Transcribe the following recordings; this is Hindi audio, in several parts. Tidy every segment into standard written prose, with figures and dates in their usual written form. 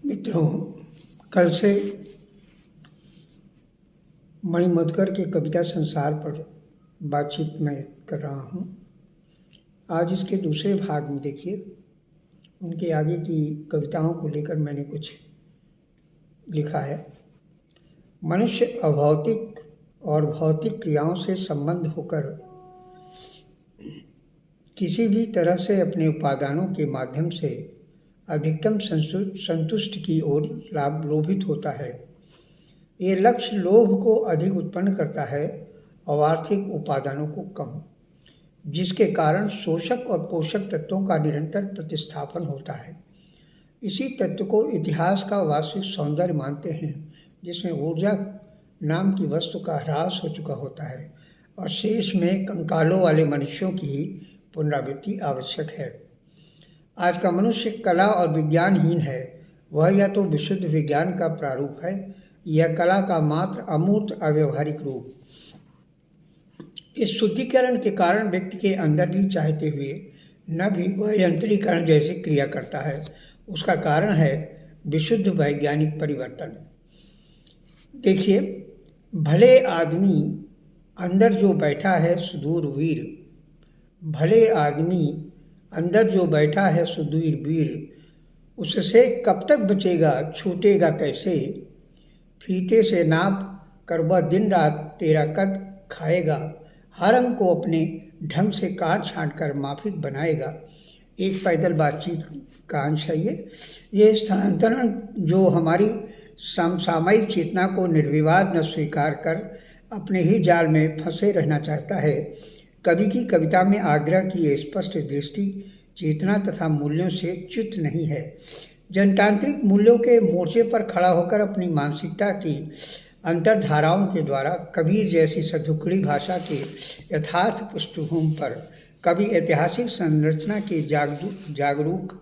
मित्रों, कल से मणिमधुकर के कविता संसार पर बातचीत मैं कर रहा हूँ। आज इसके दूसरे भाग में देखिए, उनके आगे की कविताओं को लेकर मैंने कुछ लिखा है। मनुष्य अभौतिक और भौतिक क्रियाओं से संबंध होकर किसी भी तरह से अपने उपादानों के माध्यम से अधिकतम संतुष्ट की ओर लोभित होता है। ये लक्ष्य लोभ को अधिक उत्पन्न करता है और आर्थिक उपादानों को कम, जिसके कारण शोषक और पोषक तत्वों का निरंतर प्रतिस्थापन होता है। इसी तत्व को इतिहास का वास्तविक सौंदर्य मानते हैं, जिसमें ऊर्जा नाम की वस्तु का ह्रास हो चुका होता है और शेष में कंकालों वाले मनुष्यों की पुनरावृत्ति आवश्यक है। आज का मनुष्य कला और विज्ञानहीन है। वह या तो विशुद्ध विज्ञान का प्रारूप है या कला का मात्र अमूर्त अव्यवहारिक रूप। इस शुद्धिकरण के कारण व्यक्ति के अंदर भी चाहते हुए न भी वह यंत्रीकरण जैसी क्रिया करता है। उसका कारण है विशुद्ध वैज्ञानिक परिवर्तन। देखिए, भले आदमी अंदर जो बैठा है सुदूर वीर, भले आदमी अंदर जो बैठा है सुदूर वीर, उससे कब तक बचेगा, छूटेगा कैसे। फीते से नाप कर वह दिन रात तेरा कद खाएगा, हर अंग को अपने ढंग से काट छांट कर माफिक बनाएगा। एक पैदल बातचीत का अंश है ये स्थानांतरण जो हमारी समसामयिक चेतना को निर्विवाद न स्वीकार कर अपने ही जाल में फंसे रहना चाहता है। कवि की कविता में आग्रह की स्पष्ट दृष्टि चेतना तथा मूल्यों से च्युत नहीं है। जनतांत्रिक मूल्यों के मोर्चे पर खड़ा होकर अपनी मानसिकता की अंतर्धाराओं के द्वारा कबीर जैसी सधुकड़ी भाषा के यथार्थ पृष्ठभूमि पर कवि ऐतिहासिक संरचना के जागरूक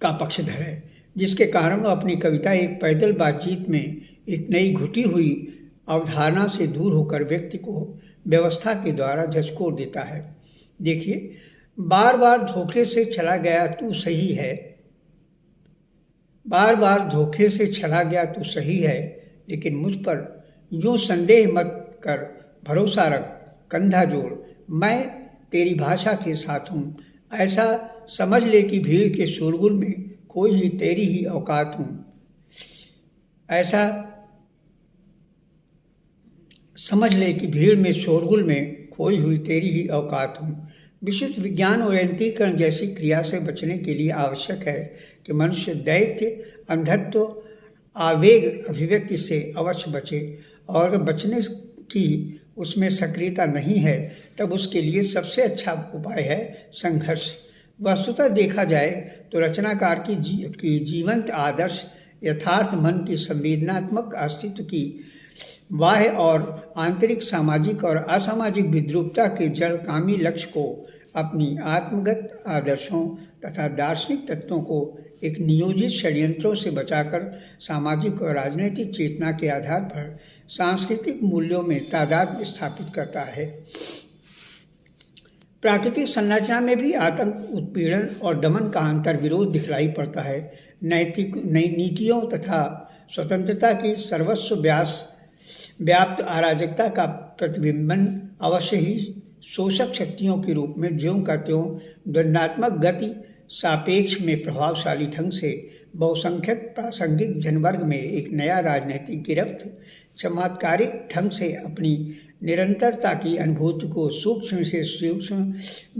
का पक्षधर है, जिसके कारण वह अपनी कविता एक पैदल बातचीत में एक नई घुटी हुई अवधारणा से दूर होकर व्यक्ति को व्यवस्था के द्वारा झकझोर देता है। देखिए, बार बार धोखे से चला गया तू सही है, बार बार धोखे से चला गया तू सही है, लेकिन मुझ पर यूँ संदेह मत कर, भरोसा रख, कंधा जोड़, मैं तेरी भाषा के साथ हूँ। ऐसा समझ ले कि भीड़ के शोरगुल में कोई ही तेरी ही औकात हूँ। ऐसा समझ ले कि भीड़ में शोरगुल में खोई हुई तेरी ही औकात हूँ। विशुद्ध विज्ञान और यंत्रीकरण जैसी क्रिया से बचने के लिए आवश्यक है कि मनुष्य दैत्य, अंधत्व, आवेग अभिव्यक्ति से अवश्य बचे, और अगर बचने की उसमें सक्रियता नहीं है तब उसके लिए सबसे अच्छा उपाय है संघर्ष। वस्तुतः देखा जाए तो रचनाकार की जीवंत आदर्श यथार्थ मन की संवेदनात्मक अस्तित्व की बाह्य और आंतरिक सामाजिक और असामाजिक विद्रूपता के जड़कामी लक्ष्य को अपनी आत्मगत आदर्शों तथा दार्शनिक तत्वों को एक नियोजित षड्यंत्रों से बचाकर सामाजिक और राजनीतिक चेतना के आधार पर सांस्कृतिक मूल्यों में तादाद स्थापित करता है। प्राकृतिक संरचना में भी आतंक, उत्पीड़न और दमन का अंतर्विरोध दिखलाई पड़ता है। नई नीतियों तथा स्वतंत्रता की सर्वस्व व्याप्त अराजकता का प्रतिबिंबन अवश्य ही शोषक शक्तियों के रूप में ज्यों का त्यों द्वंद्वात्मक गति सापेक्ष में प्रभावशाली ढंग से बहुसंख्यक प्रासंगिक जनवर्ग में एक नया राजनीतिक गिरफ्त चमत्कारिक ढंग से अपनी निरंतरता की अनुभूति को सूक्ष्म से सूक्ष्म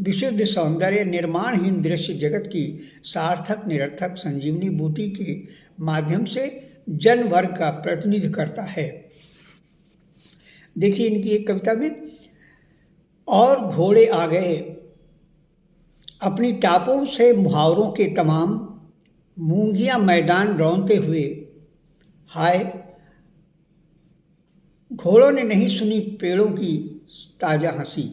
विशुद्ध सौंदर्य निर्माणहीन दृश्य जगत की सार्थक निरर्थक संजीवनी बूटी के माध्यम से जन वर्ग का प्रतिनिधित्व करता है। देखिए, इनकी एक कविता में, और घोड़े आ गए अपनी टापों से मुहावरों के तमाम, मूंगियां मैदान रौंदते हुए, हाय घोड़ों ने नहीं सुनी पेड़ों की ताजा हंसी।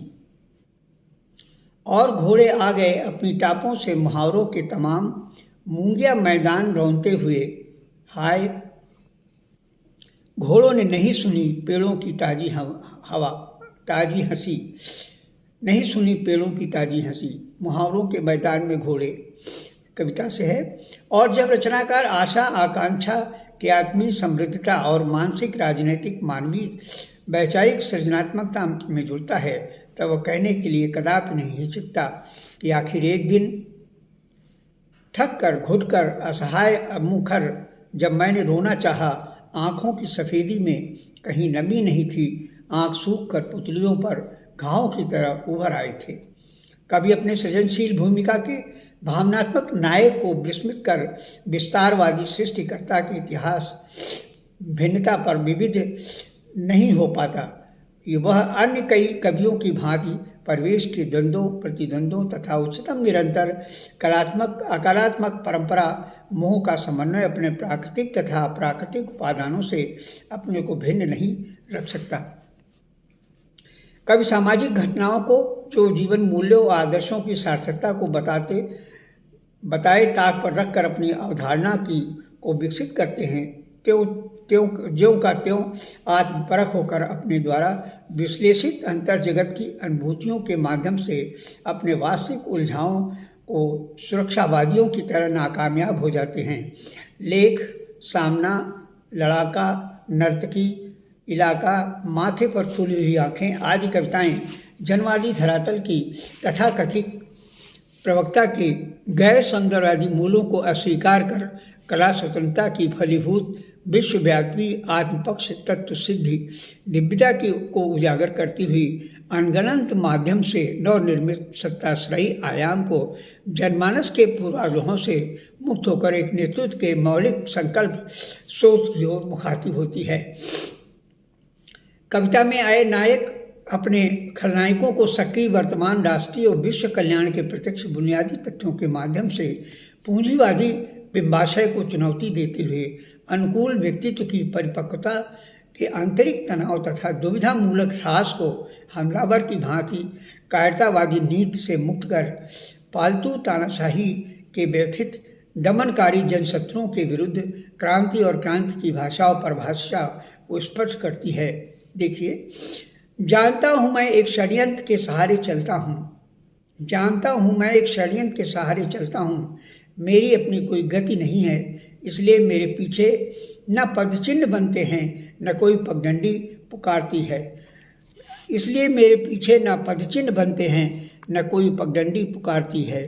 और घोड़े आ गए अपनी टापों से मुहावरों के तमाम, मूंगियां मैदान रौंदते हुए, हाय घोड़ों ने नहीं सुनी पेड़ों की ताजी हंसी, नहीं सुनी पेड़ों की ताजी हंसी। मुहावरों के मैदान में घोड़े, कविता से है। और जब रचनाकार आशा आकांक्षा की आत्मीय समृद्धता और मानसिक राजनीतिक मानवीय वैचारिक सृजनात्मकता में जुड़ता है, तब वह कहने के लिए कदापि नहीं हिचकता कि आखिर एक दिन थक कर घुट कर असहाय मुखर जब मैंने रोना चाहा, आँखों की सफ़ेदी में कहीं नमी नहीं थी, आँख सूख कर पुतलियों पर घाव की तरह उभर आए थे। कभी अपने सृजनशील भूमिका के भावनात्मक नायक को विस्मित कर विस्तारवादी सृष्टिकर्ता के इतिहास भिन्नता पर विविध नहीं हो पाता। वह अन्य कई कवियों की भांति परिवेश के द्वंद्वों प्रतिद्वंद्वों तथा उच्चतम निरंतर कलात्मक अकलात्मक परंपरा मोह का समन्वय अपने प्राकृतिक तथा अप्राकृतिक उपादानों से अपने को भिन्न नहीं रख सकता। कवि सामाजिक घटनाओं को जो जीवन मूल्यों और आदर्शों की सार्थकता को बताए ताक पर रखकर अपनी अवधारणा को विकसित करते हैं, त्यों का त्यों आत्मपरख होकर अपने द्वारा विश्लेषित अंतर जगत की अनुभूतियों के माध्यम से अपने वास्तविक उलझाओं को सुरक्षावादियों की तरह नाकामयाब हो जाते हैं। लेख, सामना, लड़ाका, नर्तकी, इलाका, माथे पर फूली हुई आँखें आदि कविताएं जनवादी धरातल की तथाकथित प्रवक्ता के गैर सौंदर्यवादी मूलों को अस्वीकार कर कला स्वतंत्रता की फलीभूत विश्वव्यापी आत्मपक्ष तत्व सिद्धि दिव्यता को उजागर करती हुई अनगनंत माध्यम से नवनिर्मित सत्ताश्रयी आयाम को जनमानस के पूर्वाग्रहों से मुक्त होकर एक नेतृत्व के मौलिक संकल्प सोच की ओर मुखातिब होती है। कविता में आए नायक अपने खलनायकों को सक्रिय वर्तमान राष्ट्रीय और विश्व कल्याण के प्रत्यक्ष बुनियादी तथ्यों के माध्यम से पूंजीवादी बिंबाशय को चुनौती देते हुए अनुकूल व्यक्तित्व की परिपक्वता के आंतरिक तनाव तथा दुविधा मूलक ह्रास को हमलावर की भांति कायरतावादी नीति से मुक्त कर पालतू तानाशाही के व्यथित दमनकारी जनशत्रुओं के विरुद्ध क्रांति और क्रांति की भाषा और परिभाषा को स्पर्श करती है। देखिए, जानता हूँ मैं एक षड्यंत्र के सहारे चलता हूँ, जानता हूँ मैं एक षड्यंत्र के सहारे चलता हूँ, मेरी अपनी कोई गति नहीं है, इसलिए मेरे पीछे न पदचिन्ह बनते हैं न कोई पगडंडी पुकारती है, इसलिए मेरे पीछे न पदचिन्ह बनते हैं न कोई पगडंडी पुकारती है।